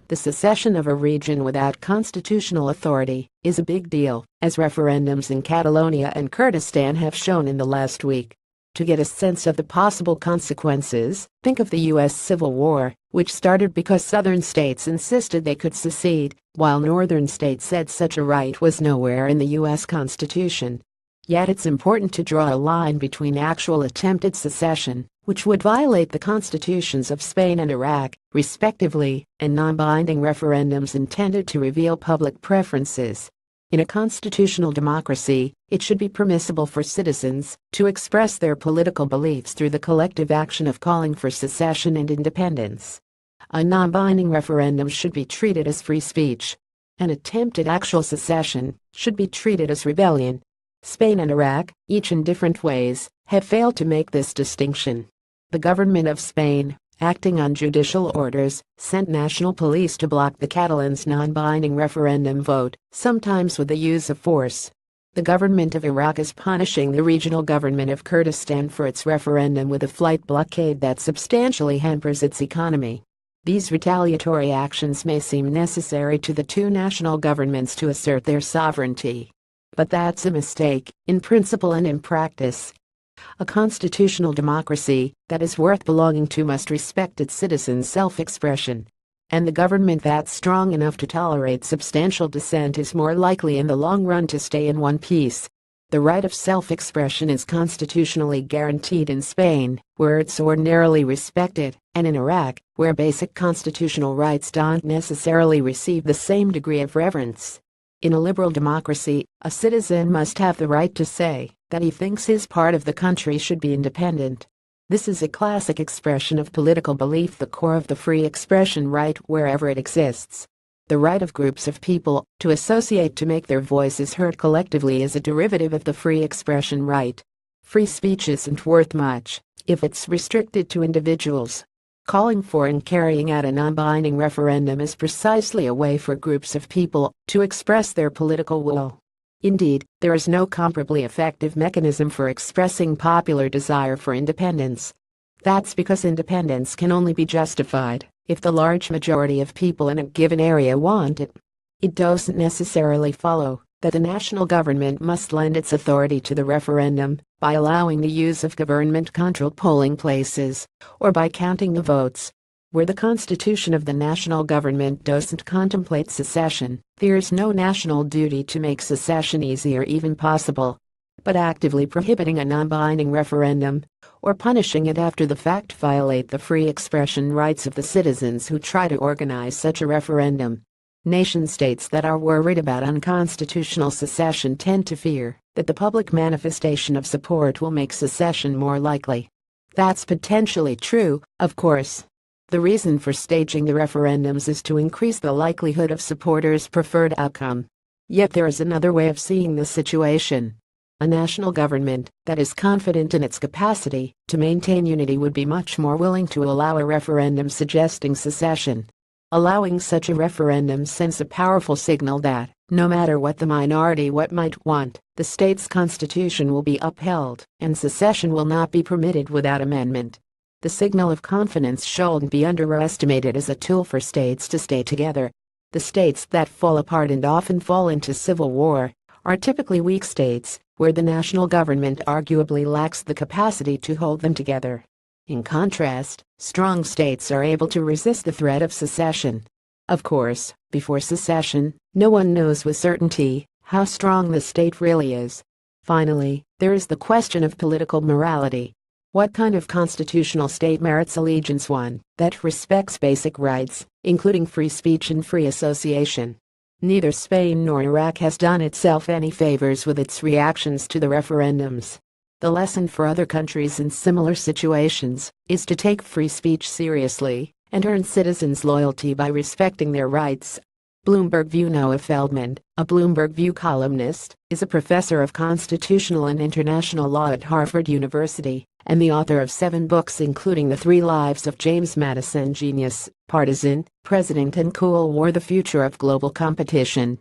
The secession of a region without constitutional authority is a big deal, as referendums in Catalonia and Kurdistan have shown in the last week. To get a sense of the possible consequences, think of the U.S. Civil War, which started because southern states insisted they could secede, while northern states said such a right was nowhere in the U.S. Constitution. Yet it's important to draw a line between actual attempted secession, which would violate the constitutions of Spain and Iraq, respectively, and non-binding referendums intended to reveal public preferences. In a constitutional democracy, it should be permissible for citizens to express their political beliefs through the collective action of calling for secession and independence. A non-binding referendum should be treated as free speech. An attempted actual secession should be treated as rebellion. Spain and Iraq, each in different ways, have failed to make this distinction. The government of Spain, acting on judicial orders, sent national police to block the Catalans' non-binding referendum vote, sometimes with the use of force. The government of Iraq is punishing the regional government of Kurdistan for its referendum with a flight blockade that substantially hampers its economy. These retaliatory actions may seem necessary to the two national governments to assert their sovereignty. But that's a mistake, in principle and in practice. A constitutional democracy that is worth belonging to must respect its citizens' self-expression. And the government that's strong enough to tolerate substantial dissent is more likely in the long run to stay in one piece. The right of self-expression is constitutionally guaranteed in Spain, where it's ordinarily respected, and in Iraq, where basic constitutional rights don't necessarily receive the same degree of reverence. In a liberal democracy, a citizen must have the right to say that he thinks his part of the country should be independent. This is a classic expression of political belief, the core of the free expression right wherever it exists. The right of groups of people to associate to make their voices heard collectively is a derivative of the free expression right. Free speech isn't worth much if it's restricted to individuals. Calling for and carrying out a non-binding referendum is precisely a way for groups of people to express their political will. Indeed, there is no comparably effective mechanism for expressing popular desire for independence. That's because independence can only be justified if the large majority of people in a given area want it. It doesn't necessarily follow that the national government must lend its authority to the referendum by allowing the use of government-controlled polling places or by counting the votes. Where the constitution of the national government doesn't contemplate secession, there's no national duty to make secession easy or even possible. But actively prohibiting a non-binding referendum or punishing it after the fact violate the free expression rights of the citizens who try to organize such a referendum. Nation-states that are worried about unconstitutional secession tend to fear that the public manifestation of support will make secession more likely. That's potentially true, of course. The reason for staging the referendums is to increase the likelihood of supporters' preferred outcome. Yet there is another way of seeing the situation. A national government that is confident in its capacity to maintain unity would be much more willing to allow a referendum suggesting secession. Allowing such a referendum sends a powerful signal that, no matter what the minority might want, the state's constitution will be upheld, and secession will not be permitted without amendment. The signal of confidence shouldn't be underestimated as a tool for states to stay together. The states that fall apart and often fall into civil war are typically weak states, where the national government arguably lacks the capacity to hold them together. In contrast, strong states are able to resist the threat of secession. Of course, before secession, no one knows with certainty how strong the state really is. Finally, there is the question of political morality. What kind of constitutional state merits allegiance? One that respects basic rights, including free speech and free association. Neither Spain nor Iraq has done itself any favors with its reactions to the referendums. The lesson for other countries in similar situations is to take free speech seriously and earn citizens' loyalty by respecting their rights. Bloomberg View. Noah Feldman, a Bloomberg View columnist, is a professor of constitutional and international law at Harvard University and the author of 7 books including The 3 Lives of James Madison: Genius, Partisan, President and Cool War, The Future of Global Competition.